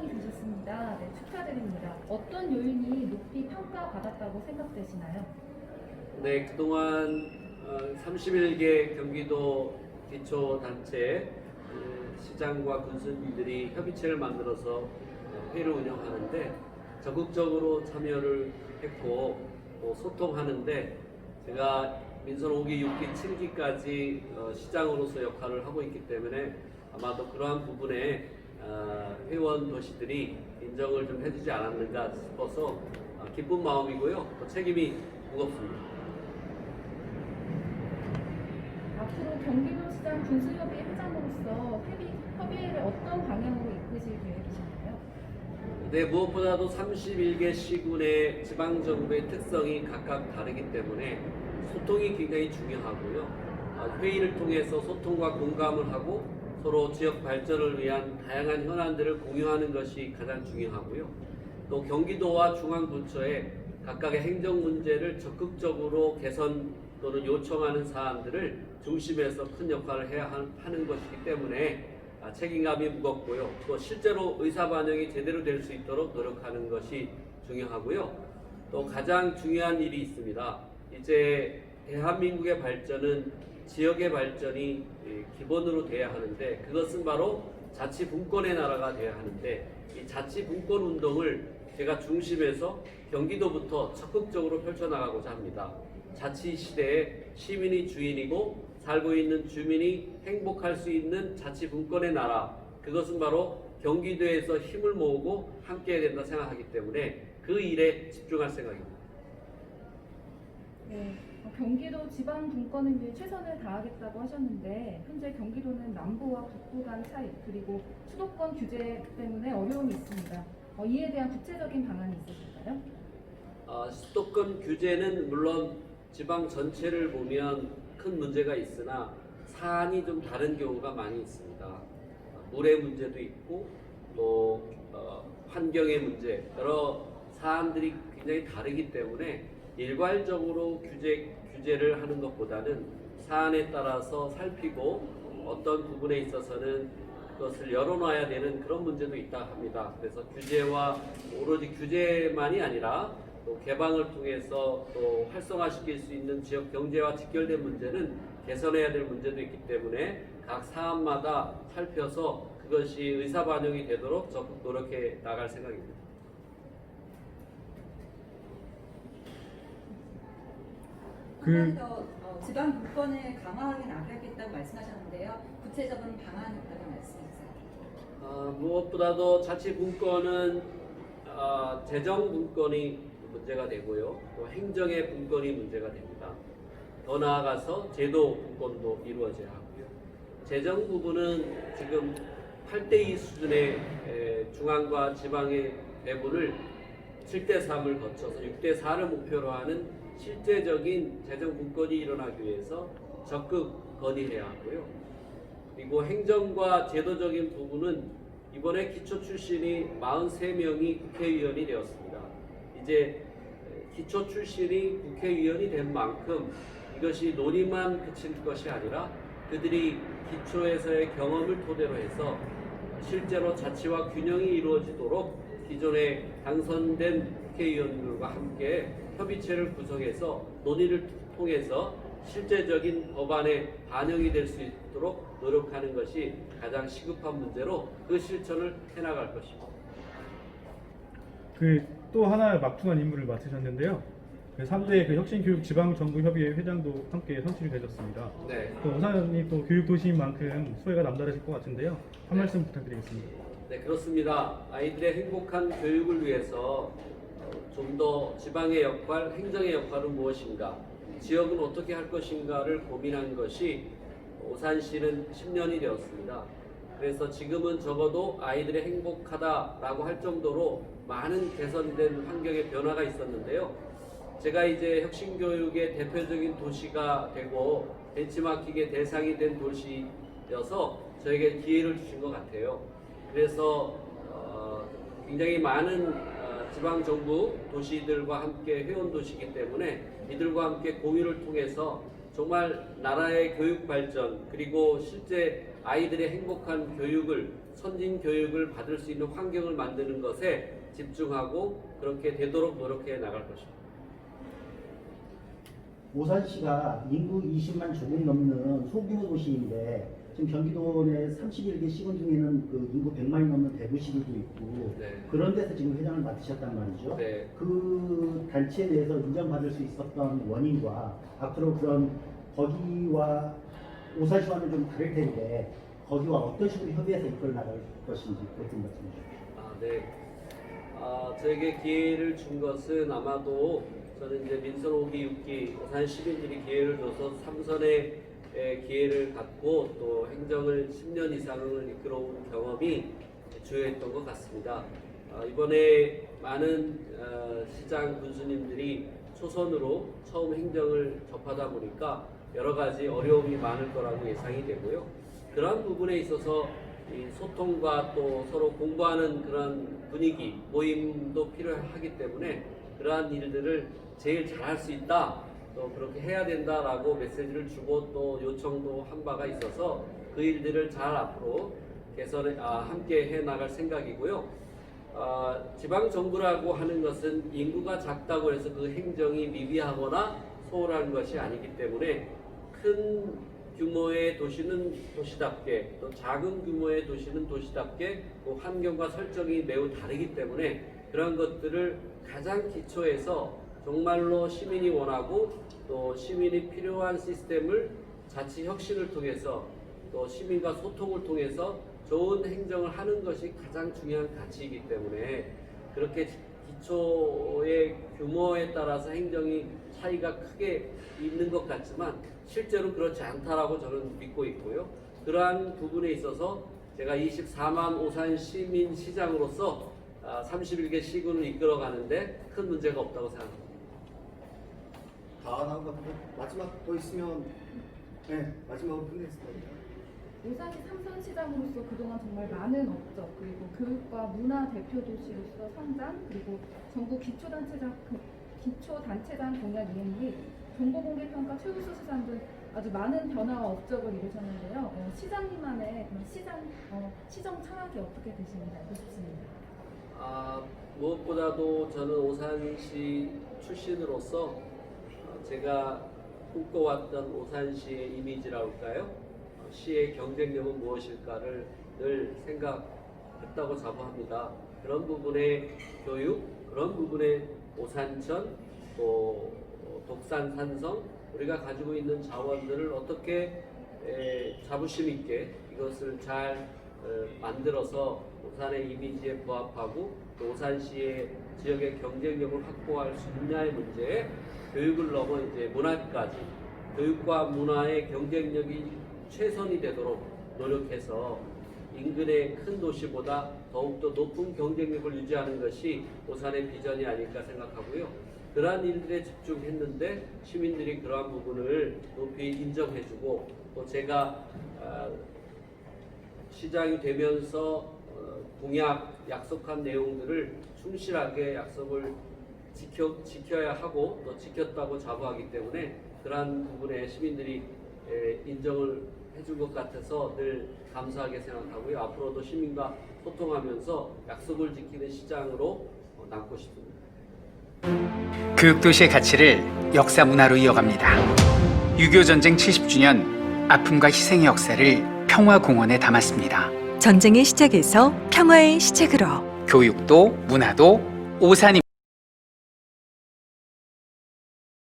시장이 되셨습니다. 네, 축하드립니다. 어떤 요인이 높이 평가받았다고 생각되시나요? 네, 그동안 31개 경기도 기초단체 시장과 군수님들이 협의체를 만들어서 회의를 운영하는데 적극적으로 참여를 했고 또 소통하는데 제가 민선 5기, 6기, 7기까지 시장으로서 역할을 하고 있기 때문에 아마도 그러한 부분에 회원 도시들이 인정을 좀 해주지 않았는가 싶어서 기쁜 마음이고요. 또 책임이 무겁습니다. 앞으로 경기도시장 군수협의회 회장으로서 협의회를 어떤 방향으로 이끄실 계획이신가요? 네, 무엇보다도 31개 시군의 지방정부의 특성이 각각 다르기 때문에 소통이 굉장히 중요하고요. 회의를 통해서 소통과 공감을 하고 서로 지역 발전을 위한 다양한 현안들을 공유하는 것이 가장 중요하고요. 또 경기도와 중앙부처의 각각의 행정 문제를 적극적으로 개선 또는 요청하는 사안들을 중심에서 큰 역할을 해야 하는 것이기 때문에 책임감이 무겁고요. 또 실제로 의사 반영이 제대로 될 수 있도록 노력하는 것이 중요하고요. 또 가장 중요한 일이 있습니다. 이제 대한민국의 발전은 지역의 발전이 기본으로 돼야 하는데 그것은 바로 자치분권의 나라가 돼야 하는데 이 자치분권 운동을 제가 중심에서 경기도부터 적극적으로 펼쳐나가고자 합니다. 자치 시대에 시민이 주인이고 살고 있는 주민이 행복할 수 있는 자치분권의 나라, 그것은 바로 경기도에서 힘을 모으고 함께 해야 된다 생각하기 때문에 그 일에 집중할 생각입니다. 네, 경기도 지방 분권을 위해 최선을 다하겠다고 하셨는데 현재 경기도는 남부와 북부 간 차이 그리고 수도권 규제 때문에 어려움이 있습니다. 이에 대한 구체적인 방안이 있으실까요? 수도권 규제는 물론 지방 전체를 보면 큰 문제가 있으나 사안이 좀 다른 경우가 많이 있습니다. 물의 문제도 있고 또 환경의 문제, 여러 사안들이 굉장히 다르기 때문에 일괄적으로 규제를 하는 것보다는 사안에 따라서 살피고 어떤 부분에 있어서는 그것을 열어놔야 되는 그런 문제도 있다 합니다. 그래서 규제와 오로지 규제만이 아니라 또 개방을 통해서 또 활성화시킬 수 있는 지역 경제와 직결된 문제는 개선해야 될 문제도 있기 때문에 각 사안마다 살펴서 그것이 의사 반영이 되도록 적극 노력해 나갈 생각입니다. 한 번 더 지방 분권을 강화하게 나가겠다고 말씀하셨는데요. 구체적인 방안이 있다고 말씀해 주세요. 무엇보다도 자치분권은 재정 분권이 문제가 되고요. 또 행정의 분권이 문제가 됩니다. 더 나아가서 제도 분권도 이루어져야 하고요. 재정 부분은 지금 8대2 수준의 중앙과 지방의 배분을 7대3을 거쳐서 6대4를 목표로 하는 실제적인 재정 분권이 일어나기 위해서 적극 건의해야 하고요. 그리고 행정과 제도적인 부분은 이번에 기초 출신이 43명이 국회의원이 되었습니다. 이제 기초 출신이 국회의원이 된 만큼 이것이 논의만 그칠 것이 아니라 그들이 기초에서의 경험을 토대로 해서 실제로 자치와 균형이 이루어지도록 기존에 당선된 국회의원들과 함께 협의체를 구성해서 논의를 통해서 실제적인 법안에 반영이 될 수 있도록 노력하는 것이 가장 시급한 문제로 그 실천을 해나갈 것입니다. 또 하나의 막중한 임무를 맡으셨는데요. 3대 혁신교육 지방정부협의회 회장도 함께 선출이 되셨습니다. 네. 또 우선이 또 교육도시인 만큼 수혜가 남다르실 것 같은데요. 한 네. 말씀 부탁드리겠습니다. 네, 그렇습니다. 아이들의 행복한 교육을 위해서 좀 더 지방의 역할, 행정의 역할은 무엇인가, 지역은 어떻게 할 것인가를 고민한 것이 오산시는 10년이 되었습니다. 그래서 지금은 적어도 아이들의 행복하다라고 할 정도로 많은 개선된 환경의 변화가 있었는데요. 제가 이제 혁신교육의 대표적인 도시가 되고 벤치마킹의 대상이 된 도시여서 저에게 기회를 주신 것 같아요. 그래서 굉장히 많은 지방정부 도시들과 함께 회원도시이기 때문에 이들과 함께 공유를 통해서 정말 나라의 교육 발전 그리고 실제 아이들의 행복한 교육을 선진 교육을 받을 수 있는 환경을 만드는 것에 집중하고 그렇게 되도록 노력해 나갈 것입니다. 오산시가 인구 20만 조금 넘는 소규모 도시인데 지금 경기도 내 31개 시군 중에는 그 인구 100만이 넘는 대구시도 있고 네. 그런 데서 지금 회장을 맡으셨단 말이죠. 네. 그 단체에 대해서 인정받을 수 있었던 원인과 앞으로 그런 거기와 오산시와는 좀 다를 텐데 거기와 어떤 식으로 협의해서 이끌어 나갈 것인지 그것 좀 말씀해 주십시오. 네. 저에게 기회를 준 것은 아마도 저는 이제 민선 5기, 6기 오산 시민들이 기회를 줘서 3선의 기회를 갖고 또 행정을 10년 이상을 이끌어온 경험이 주요했던 것 같습니다. 이번에 많은 시장 군수님들이 초선으로 처음 행정을 접하다 보니까 여러 가지 어려움이 많을 거라고 예상이 되고요. 그런 부분에 있어서 이 소통과 또 서로 공부하는 그런 분위기, 모임도 필요하기 때문에 그러한 일들을 제일 잘할 수 있다, 또 그렇게 해야 된다라고 메시지를 주고 또 요청도 한 바가 있어서 그 일들을 잘 앞으로 개선해 함께 해 나갈 생각이고요. 지방 정부라고 하는 것은 인구가 작다고 해서 그 행정이 미비하거나 소홀한 것이 아니기 때문에 큰 규모의 도시는 도시답게 또 작은 규모의 도시는 도시답게 그 환경과 설정이 매우 다르기 때문에 그런 것들을 가장 기초에서 정말로 시민이 원하고 또 시민이 필요한 시스템을 자치 혁신을 통해서 또 시민과 소통을 통해서 좋은 행정을 하는 것이 가장 중요한 가치이기 때문에 그렇게 기초의 규모에 따라서 행정이 차이가 크게 있는 것 같지만 실제로 그렇지 않다라고 저는 믿고 있고요. 그러한 부분에 있어서 제가 24만 오산 시민 시장으로서 31개 시군을 이끌어가는데 큰 문제가 없다고 생각합니다. 다 나온 것 같은데 마지막 더 있으면 네 마지막으로 끝내겠습니다. 오산시 3선 시장으로서 그동안 정말 많은 업적 그리고 교육과 문화 대표 도시로서 성장 그리고 전국 기초단체장 공약 이행 및 정보공개평가 최우수 수상 등 아주 많은 변화와 업적을 이루셨는데요. 시장님만의 그런 시정 철학이 어떻게 되시는지 알고 싶습니다. 무엇보다도 저는 오산시 출신으로서 제가 꿈꿔왔던 오산시의 이미지라고 할까요? 시의 경쟁력은 무엇일까를 늘 생각했다고 자부합니다. 그런 부분의 교육, 그런 부분의 오산천, 또 독산산성, 우리가 가지고 있는 자원들을 어떻게 자부심 있게 이것을 잘 만들어서 오산의 이미지에 부합하고 또 오산시의 지역의 경쟁력을 확보할 수 있냐의 문제에 교육을 넘어 이제 문화까지 교육과 문화의 경쟁력이 최선이 되도록 노력해서 인근의 큰 도시보다 더욱더 높은 경쟁력을 유지하는 것이 오산의 비전이 아닐까 생각하고요. 그러한 일들에 집중했는데 시민들이 그러한 부분을 높이 인정해주고 또 제가 시장이 되면서 공약, 약속한 내용들을 충실하게 약속을 지켜야 하고 또 지켰다고 자부하기 때문에 그러한 부분에 시민들이 인정을 해준 것 같아서 늘 감사하게 생각하고요. 앞으로도 시민과 소통하면서 약속을 지키는 시장으로 남고 싶습니다. 교육도시의 가치를 역사 문화로 이어갑니다. 6.25 전쟁 70주년 아픔과 희생의 역사를 평화공원에 담았습니다. 전쟁의 시작에서 평화의 시작으로 교육도 문화도 오산입니다.